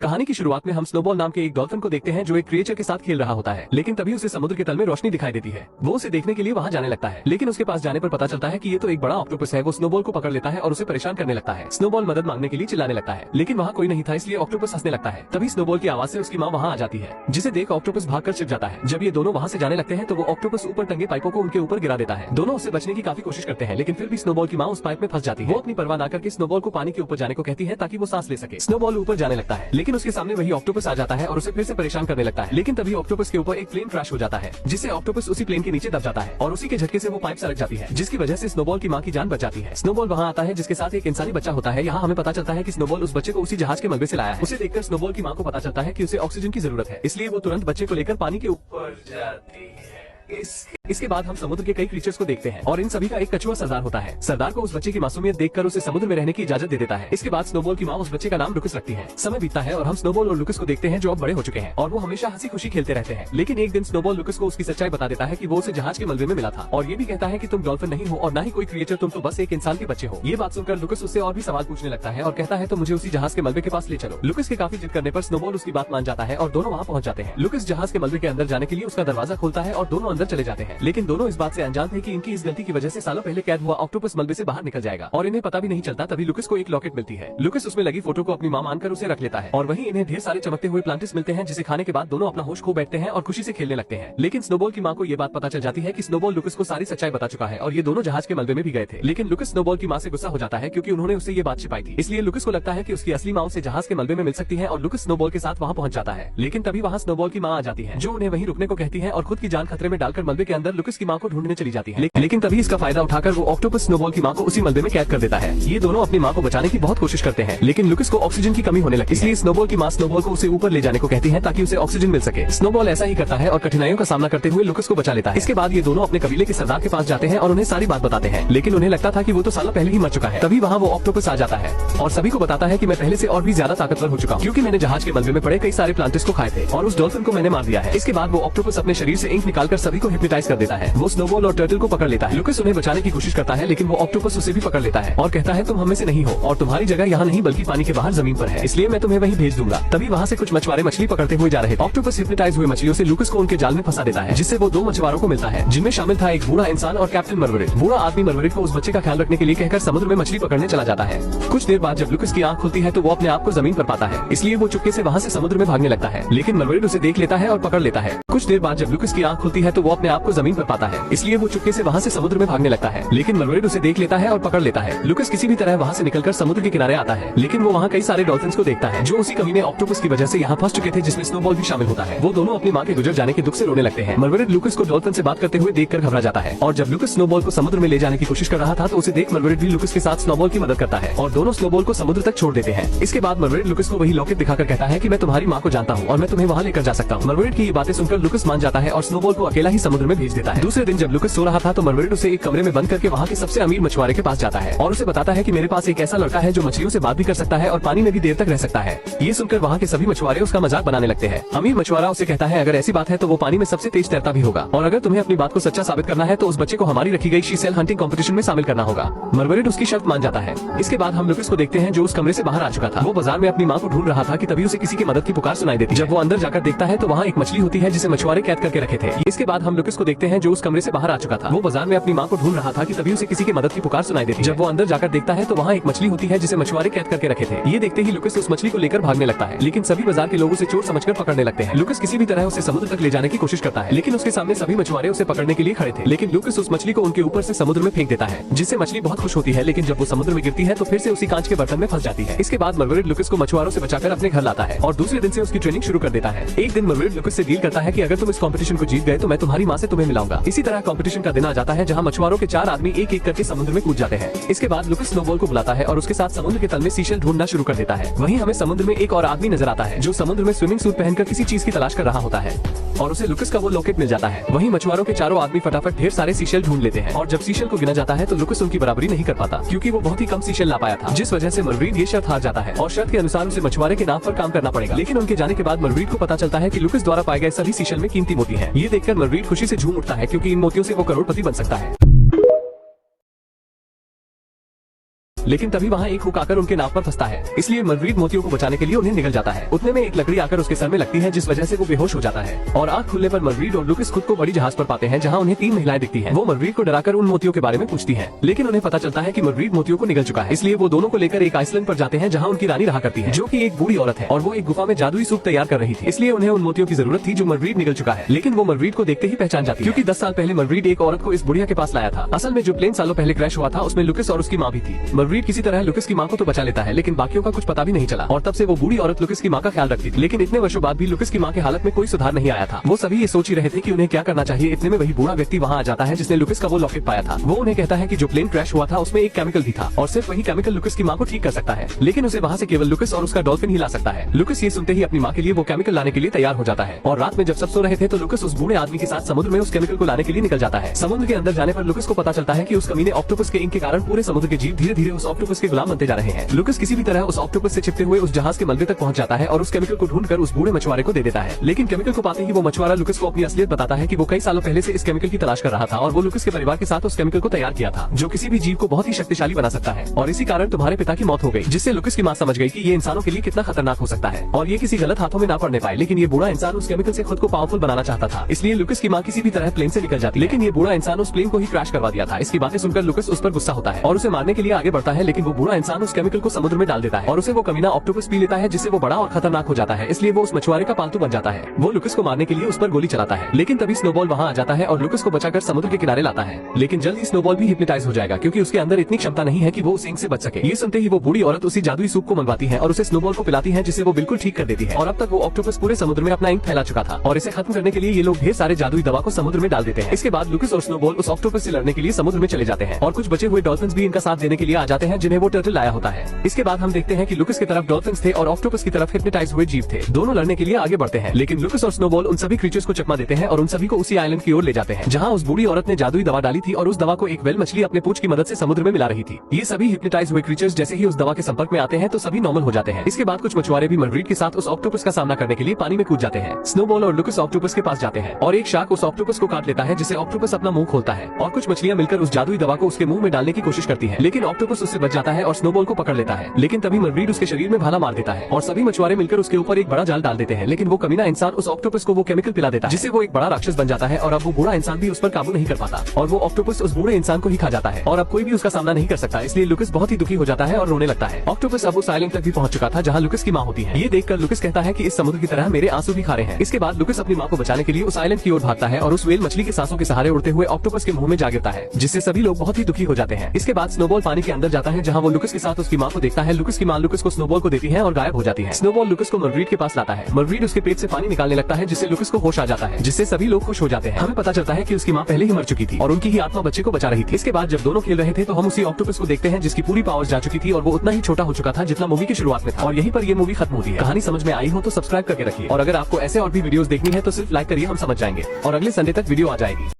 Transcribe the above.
कहानी की शुरुआत में हम स्नोबॉल नाम के एक डॉल्फिन को देखते हैं जो एक क्रिएचर के साथ खेल रहा होता है, लेकिन तभी उसे समुद्र के तल में रोशनी दिखाई देती है। वो उसे देखने के लिए वहाँ जाने लगता है, लेकिन उसके पास जाने पर पता चलता है कि ये तो एक बड़ा ऑक्टोपस है। वो स्नोबॉल को पकड़ लेता है और उसे परेशान करने लगता है। स्नोबॉल मदद मांगने के लिए चिल्लाने लगता है, लेकिन वहाँ कोई नहीं था, इसलिए ऑक्टोपस हंसने लगता है। तभी स्नोबॉल की आवाज से उसकी माँ वहाँ आ जाती है, जिसे देख ऑक्टोपस भागकर छिप जाता है। जब ये दोनों वहाँ से जाने लगते हैं तो वो ऑक्टोपस ऊपर टंगे पाइपों को उनके ऊपर गिरा देता है। दोनों उससे बचने की काफी कोशिश करते हैं, लेकिन फिर भी स्नोबॉल की माँ उस पाइप में फंस जाती है। वो अपनी परवाह न करके स्नोबॉल को पानी के ऊपर जाने को कहती है ताकि वो सांस ले सके। स्नोबॉल ऊपर जाने लगता है, लेकिन उसके सामने वही ऑक्टोपस आ जाता है और उसे फिर से परेशान करने लगता है। लेकिन तभी ऑक्टोपस के ऊपर एक प्लेन क्रैश हो जाता है, जिससे ऑक्टोपस उसी प्लेन के नीचे दब जाता है और उसी के झटके से वो पाइप सरक जाती है, जिसकी वजह से स्नोबॉल की माँ की जान बच जाती है। स्नोबॉल वहाँ आता है, जिसके साथ एक इंसानी बच्चा होता है। यहाँ हमें पता चलता है कि स्नोबॉल उस बच्चे को उसी जहाज के मलबे से लाया है। उसे देखकर स्नोबॉल की माँ को पता चलता है कि उसे ऑक्सीजन की जरूरत है, इसलिए वो तुरंत बच्चे को लेकर पानी के ऊपर जाती है। इसके बाद हम समुद्र के कई क्रीचर्स को देखते हैं और इन सभी का एक कछुआ सरदार होता है। सरदार को उस बच्चे की मासूमियत देखकर उसे समुद्र में रहने की इजाजत दे देता है। इसके बाद स्नोबॉल की माँ उस बच्चे का नाम लुकस रखती है। समय बीतता है और हम स्नोबॉल और लुकस को देखते हैं जो अब बड़े हो चुके हैं और वो हमेशा हंसी खुशी खेलते रहते हैं। लेकिन एक दिन स्नोबॉल लुकस को उसकी सच्चाई बता देता है कि वो उसे जहाज के मलबे में मिला था और ये भी कहता है कि तुम डॉल्फिन नहीं हो और न ही कोई क्रिएचर, तुम तो बस एक इंसान के बच्चे हो। ये बात सुनकर लुकस उससे और भी सवाल पूछने लगता है और कहता है तो मुझे उसी जहाज के मलबे के पास ले चलो। लुकस के काफी जिद करने पर स्नोबॉल उसकी बात मान जाता है और दोनों वहाँ पहुंच जाते हैं। लुकस जहाज के मलबे के अंदर जाने के लिए उसका दरवाजा खोलता है और दोनों अंदर चले जाते हैं, लेकिन दोनों इस बात से अनजान थे कि इनकी इस गलती की वजह से सालों पहले कैद हुआ ऑक्टोपस मलबे से बाहर निकल जाएगा और इन्हें पता भी नहीं चलता। तभी लुकस को एक लॉकेट मिलती है। लुकस उसमें लगी फोटो को अपनी मां मानकर उसे रख लेता है और वहीं इन्हें ढेर सारे चमकते हुए प्लांटिस मिलते हैं, जिसे खाने के बाद दोनों अपना होश खो बैठते हैं और खुशी से खेलने लगते हैं। लेकिन स्नोबॉल की मां को ये बात पता चल जाती है कि स्नोबॉल लुकस को सारी सच्चाई बता चुका है और ये दोनों जहाज के मलबे में भी गए थे। लेकिन लुकस स्नोबॉल की मां से गुस्सा हो जाता है क्योंकि उन्होंने उससे ये बात छिपाई थी। इसलिए लुकस को लगता है कि उसकी असली मां उसे जहाज के मलबे में मिल सकती है और लुकस स्नोबॉल के साथ वहाँ पहुंच जाता है। लेकिन तभी वहाँ स्नोबॉल की मां आ जाती है, जो उन्हें वहीं रुकने को कहती है और खुद की जान खतरे में डालकर मलबे के अंदर लुकस की मां को ढूंढने चली जाती है। लेकिन तभी इसका फायदा उठाकर वो ऑक्टोपस स्नोबॉल की मां को उसी मलबे में कैद कर देता है। ये दोनों अपनी मां को बचाने की बहुत कोशिश करते हैं, लेकिन लुकस को ऑक्सीजन की कमी होने लगती है, इसलिए स्नोबॉल की मां स्नोबॉल को उसे ऊपर ले जाने को कहती है ताकि उसे ऑक्सीजन मिल सके। स्नोबॉल ऐसा ही करता है और कठिनाइयों का सामना करते हुए लुकस को बचा लेता है। इसके बाद ये दोनों अपने कबीले के सरदार के पास जाते हैं और उन्हें सारी बात बताते हैं, लेकिन उन्हें लगता था कि वो तो सालों पहले ही मर चुका है। तभी वहाँ वो ऑक्टोपस आ जाता है और सभी को बताता है कि मैं पहले से और भी ज्यादा ताकतवर हो चुका हूँ, क्योंकि मैंने जहाज के मलबे में पड़े कई सारे प्लांटिस को खाए थे और उस डॉल्फिन को मैंने मार दिया है। इसके बाद वो ऑक्टोपस अपने शरीर से इंक निकालकर सभी को हिप्नोटाइज कर देता है। वो स्नोबॉल और टर्टल को पकड़ लेता है। लुकस उन्हें बचाने की कोशिश करता है, लेकिन वो ऑक्टोपस उसे भी पकड़ लेता है और कहता है तुम हमें से नहीं हो और तुम्हारी जगह यहाँ नहीं बल्कि पानी के बाहर जमीन पर है, इसलिए मैं तुम्हें वहीं भेज दूंगा। तभी वहाँ से कुछ मछुआरे मछली पकड़ते हुए जा रहे थे। ऑक्टोपस हिप्नोटाइज हुए मछलियों से लुकस को उनके जाल में फंसा देता है, जिससे वो दो मछुआरों को मिलता है, जिनमें शामिल था एक बूढ़ा इंसान और कैप्टन मरवरिट। बूढ़ा आदमी मरवरिट को उस बच्चे का ख्याल रखने के लिए कहकर समुद्र में मछली पकड़ने चला जाता है। कुछ देर बाद जब लुकस की आंख खुलती है तो वो अपने आप को जमीन पर पाता है, इसलिए वो चुपके से वहाँ से समुद्र में भागने लगता है, लेकिन मरवरिट उसे देख लेता है और पकड़ लेता है। कुछ देर बाद जब लुकस की आंख खुलती है तो वो अपने आप को जमीन पर पाता है, इसलिए वो चुपके से वहाँ से समुद्र में भागने लगता है, लेकिन मरवरिट उसे देख लेता है और पकड़ लेता है। लुकस किसी भी तरह वहाँ से निकलकर समुद्र के किनारे आता है, लेकिन वो वहाँ कई सारे डॉल्फिन्स को देखता है जो उसी कमीने ऑक्टोपस की वजह से यहाँ फंस चुके थे, जिसमें स्नोबॉल भी शामिल होता है। वो दोनों अपनी माँ के गुजर जाने के दुख से रोने लगते हैं। मरवरिट लुकस को डॉल्फिन से बात करते हुए देखकर घबरा जाता है और जब लुकस स्नोबॉल को समुद्र में ले जाने की कोशिश कर रहा था तो उसे देख मरवरिट भी लुकस के साथ स्नोबॉल की मदद करता है और दोनों स्नोबॉल को समुद्र तक छोड़ देते हैं। इसके बाद मरवरिट लुकस को वही लॉकेट दिखाकर कहता है कि मैं तुम्हारी माँ को जानता हूँ और मैं तुम्हें वहाँ लेकर जा सकता हूँ। मरवरिट की ये बातें सुनकर लुकस मान जाता है और स्नोबॉल को अकेला ही समुद्र में भेज देता है। दूसरे दिन जब लुकस सो रहा था तो मरवरिट उसे एक कमरे में बंद करके वहाँ के सबसे अमीर मछुआरे के पास जाता है और उसे बताता है कि मेरे पास एक ऐसा लड़का है जो मछलियों से बात भी कर सकता है और पानी में भी देर तक रह सकता है। ये सुनकर वहाँ के सभी मछुआरे उसका मजाक बनाने लगते हैं। अमीर मछुआरा उसे कहता है अगर ऐसी बात है तो वो पानी में सबसे तेज तैरता भी होगा और अगर तुम्हें अपनी बात को सच्चा साबित करना है तो उस बच्चे को हमारी रखी गई शी सेल हंटिंग कॉम्पिटिशन में शामिल करना होगा। मरवरिट उसकी शर्त मान जाता है। इसके बाद हम लुकस को देखते हैं जो उस कमरे से बाहर आ चुका था। वो बाजार में अपनी माँ को ढूंढ रहा था कि तभी उसे किसी की मदद की पुकार सुनाई देती। जब वो अंदर जाकर देखता है तो वहाँ एक मछली होती है जिसे मछुआरे कैद करके रखे थे। इसके बाद हम लुकस को देखते हैं जो उस कमरे से बाहर आ चुका था। वो बाजार में अपनी माँ को ढूंढ रहा था कि तभी उसे किसी की मदद की पुकार सुनाई देती। जब वो अंदर जाकर देखता है तो वहाँ एक मछली होती है जिसे मछुआरे कैद करके रखे थे। ये देखते ही लुकस उस मछली को लेकर भागने लगता है, लेकिन सभी बाजार के लोग उसे चोर समझकर पकड़ने लगते हैं। लुकस किसी भी तरह उसे समुद्र तक ले जाने की कोशिश करता है, लेकिन उसके सामने सभी मछुआरे उसे पकड़ने के लिए खड़े थे। लेकिन लुकस उस मछली को उनके ऊपर से समुद्र में फेंक देता है, जिससे मछली बहुत खुश होती है, लेकिन जब वो समुद्र में गिरती है तो फिर से उसी कांच के बर्तन में फंस जाती है। इसके बाद मरवरिट लुकस को मछुआरों से बचाकर अपने घर लाता है और दूसरे दिन से उसकी ट्रेनिंग शुरू कर देता है। एक दिन मरवरिट लुकस से डील करता है कि अगर तुम इस कंपटीशन को जीत गए तो मैं तुम्हारी माँ से तुम्हें मिलाऊंगा। इसी तरह कंपटीशन का दिन आ जाता है जहाँ मछुआरों के 4 आदमी एक एक करके समुद्र में कूद जाते हैं। इसके बाद लुकस स्नोबॉल को बुलाता है और उसके साथ समुद्र के तल में सीशेल ढूंढना शुरू कर देता है। वहीं हमें समुद्र में एक और आदमी नजर आता है जो समुद्र में स्विमिंग सूट पहनकर किसी चीज की तलाश कर रहा होता है और उसे लुकस का वो लॉकेट मिल जाता है। वहीं मछुआरों के 4 आदमी फटाफट ढेर सारे सीशेल ढूंढ लेते हैं और जब सीशेल को गिना जाता है तो लुकस उनकी बराबरी नहीं कर पाता, क्योंकि वो बहुत ही कम सीशेल ला पाया था, जिस वजह से मरवरिट ये शर्त हार जाता है और शर्त के अनुसार उसे मछुआरे के नाम पर काम करना पड़ेगा। लेकिन उनके जाने के बाद मरवरिट को पता चलता है कि लुकस द्वारा पाए गए सभी सीशेल में कीमती मोती है। ये देखकर मरवरिट खुशी से झूम उठता है, क्योंकि इन मोतियों से वो करोड़पति बन सकता है। लेकिन तभी वहाँ एक हुक आकर उनके नाव पर फंसता है, इसलिए मरगरीट मोतियों को बचाने के लिए उन्हें निगल जाता है। उतने में एक लकड़ी आकर उसके सर में लगती है, जिस वजह से वो बेहोश हो जाता है और आँख खुलने पर मरगरीट और लुकिस खुद को बड़ी जहाज पर पाते हैं, जहाँ उन्हें 3 महिलाएं दिखती हैं। वो मरगरीट को डराकर उन मोतियों के बारे में पूछती हैं, लेकिन उन्हें पता चलता है कि मरगरीट मोतियों को निगल चुका है, इसलिए वो दोनों को लेकर एक आइसलैंड पर जाते हैं, जहाँ उनकी रानी रहा करती है, जो कि एक बूढ़ी औरत है और वो एक गुफा में जादुई सूप तैयार कर रही थी, इसलिए उन्हें उन मोतियों की जरूरत थी जो मरगरीट निगल चुका है। लेकिन वो मरगरीट को देखते ही पहचान जाती है, क्योंकि 10 साल पहले मरगरीट एक औरत को इस बुढ़िया के पास लाया था। असल में जो प्लेन सालों पहले क्रैश हुआ था उसमें लुकिस और उसकी माँ भी थी। मरगरीट किसी तरह लुकिस की माँ को तो बचा लेता है, लेकिन बाकियों का कुछ पता भी नहीं चला और तब से वो बूढ़ी औरत लुकिस की माँ का ख्याल रखती थी। लेकिन इतने वर्षों बाद भी लुकिस की माँ के हालत में कोई सुधार नहीं आया था। वो सभी ये सोच ही रहे थे कि उन्हें क्या करना चाहिए। इतने में वही बूढ़ा व्यक्ति वहाँ आ जाता है जिसने लुकिस का वो लॉकेट पाया था। वो उन्हें कहता है कि जो प्लेन क्रैश हुआ था उसमें एक केमिकल भी था और सिर्फ वही केमिकल लुकिस की माँ को ठीक कर सकता है, लेकिन उसे वहाँ से केवल लुकिस और उसका डॉल्फिन ही ला सकता है। लुकिस ये सुनते ही अपनी माँ के लिए वो केमिकल लाने के लिए तैयार हो जाता है और रात में जब सब सो रहे थे तो लुकिस उस बूढ़े आदमी के साथ समुद्र में उस केमिकल को लाने के लिए निकल जाता है। समुद्र के अंदर जाने पर लुकिस को पता चलता है कि उस कमीने ऑक्टोपस के इंक के कारण पूरे समुद्र के जीव धीरे धीरे उस ऑक्टोपस के गुलाम बनते जा रहे हैं। लुकिस किसी भी तरह उस ऑक्टोपस से चिपटे हुए उस जहाज के मलबे तक पहुंच जाता है और उस केमिकल को ढूंढकर उस बूढ़े मछुआरे को दे देता है। लेकिन केमिकल को पाते ही वो मछुआरा लुकिस को अपनी असलियत बताता है कि वो कई सालों पहले से इस केमिकल की तलाश कर रहा था और वो लुकिस के परिवार के साथ उस केमिकल को तैयार किया था, जो किसी भी जीव को बहुत ही शक्तिशाली बना सकता है और इसी कारण तुम्हारे पिता की मौत हो गई। जिससे लुकिस की माँ समझ गई कि ये इंसानों के लिए कितना खतरनाक हो सकता है और ये किसी गलत हाथों में ना पड़ने पाए। लेकिन ये बूढ़ा इंसान उस केमिकल से खुद को पावरफुल बनाना चाहता था, इसलिए लुकिस की माँ किसी भी तरह प्लेन से निकल जाती है। लेकिन ये बूढ़ा इंसान उस प्लेन को ही क्रैश करवा दिया था। इसकी बातें सुनकर लुकिस उस पर गुस्सा होता है और उसे मारने के लिए आगे बढ़ता है, लेकिन वो बूढ़ा इंसान उस केमिकल को समुद्र में डाल देता है और उसे वो कमीना ऑक्टोपस पी लेता है, जिससे वो बड़ा और खतरनाक हो जाता है। इसलिए वो उस मछुआरे का पालतू बन जाता है। वो लुकिस को मारने के लिए उस पर गोली चलाता है, लेकिन तभी स्नोबॉल वहाँ आ जाता है और लुकिस को बचाकर समुद्र के किनारे लाता है। लेकिन जल्द ही स्नोबॉल भी हिप्नोटाइज हो जाएगा, क्योंकि उसके अंदर इतनी क्षमता नहीं है कि वो उस इंक से बच सके। ये सुनते ही वो बूढ़ी औरत उसी जादुई सूप को मंगवाती है और उसे स्नोबॉल को पिलाती है, जिससे वो बिल्कुल ठीक कर देती है। और अब तक वो ऑक्टोपस पूरे समुद्र में अपना इंक फैला चुका था और इसे खत्म करने के लिए ये लोग ढेर सारे जादुई दवा को समुद्र में डाल देते हैं। इसके बाद लुकिस और स्नोबॉल उस ऑक्टोपस से लड़ने के लिए समुद्र में चले जाते हैं और कुछ बचे हुए डॉल्फिन्स भी इनका साथ देने के लिए आ जाते हैं, जिन्हें वो टर्टल लाया होता है। इसके बाद हम देखते हैं कि लुकिस की तरफ डॉल्फिन्स थे और ऑक्टोपस की तरफ हिप्नोटाइज हुए जीव थे। दोनों लड़ने के लिए आगे बढ़ते हैं, लेकिन लुकिस और स्नोबॉल उन सभी क्रीचर्स को चकमा देते हैं और उन सभी को उसी आइलैंड की ओर ले जाते हैं, जहाँ उस बूढ़ी औरत ने जादुई दवा डाली थी और उस दवा को एक वेल मछली अपने पूंछ की मदद से समुद्र में मिला रही थी। ये सभी हिप्नोटाइज हुए क्रीचर्स जैसे ही उस दवा के संपर्क में आते हैं तो सभी नॉर्मल हो जाते हैं। इसके बाद कुछ मछुआरे भी मरगरीट के साथ उस ऑक्टोपस का सामना करने के लिए पानी में कूद जाते हैं। स्नोबॉल और लुकिस ऑक्टोपस के पास जाते हैं और एक शार्क उस ऑक्टोपस को काट लेता है, जिससे ऑक्टोपस अपना मुंह खोलता है और कुछ मछलियां मिलकर उस जादुई दवा को उसके मुंह में डालने की कोशिश करती है, लेकिन ऑक्टोपस उससे बच जाता है और स्नोबॉल को पकड़ लेता है। लेकिन तभी मरगरीट उसके शरीर में भाला मार देता है और सभी मछुआरे मिलकर उसके ऊपर एक बड़ा जाल डाल देते हैं, लेकिन वो कमीना इंसान उस ऑक्टोपस को वो केमिकल पिला देता है, जिससे वो एक बड़ा राक्षस बन जाता है और अब वो बूढ़ा इंसान भी उस पर काबू नहीं कर पाता और वो ऑक्टोपस उस बूढ़े इंसान को ही खा जाता है और अब कोई भी उसका सामना नहीं कर सकता। इसलिए लुकिस बहुत ही दुखी हो जाता है और रोने लगता है। ऑक्टोपस अब उस आइलैंड तक भी पहुंच चुका था जहाँ लुकिस की माँ होती है। ये देखकर लुकिस कहता है कि इस समुद्र की तरह मेरे आंसू भी खारे हैं। इसके बाद लुकिस अपनी माँ को बचाने के लिए उस आइलैंड की ओर भागता है और उस वेल मछली के सांसों के सहारे उड़ते हुए ऑक्टोपस के मुंह में जा गिरता है, जिससे सभी लोग बहुत ही दुखी हो जाते हैं। इसके बाद स्नोबॉल पानी के अंदर जाता है, जहाँ वो लुकिस के साथ उसकी माँ को देखता है। लुकिस की माँ लुकिस को स्नोबॉल को देती है और गायब हो जाती है। स्नोबॉल लुकिस को मरगरीट के पास लाता है। मरगरीट उसके पेट से पानी निकालने लगता है, जिससे लुकिस को होश आ जाता है, जिससे सभी लोग खुश हो जाते हैं। हमें पता चलता है कि उसकी माँ पहले ही मर चुकी थी और उनकी ही आत्मा बच्चे को बचा रही थी। इसके बाद जब दोनों खेल रहे थे तो हम उसी ऑक्टोपस को देखते हैं जिसकी पूरी पावर्स जा चुकी थी और वो उतना ही छोटा हो चुका था जितना मूवी की शुरुआत में था। और यहीं पर ये मूवी खत्म होती है। कहानी समझ में आई हो तो सब्सक्राइब करके रखिए और अगर आपको ऐसे और भी वीडियोस देखनी है तो सिर्फ लाइक करिए, हम समझ जाएंगे और अगले संडे तक वीडियो आ जाएगी।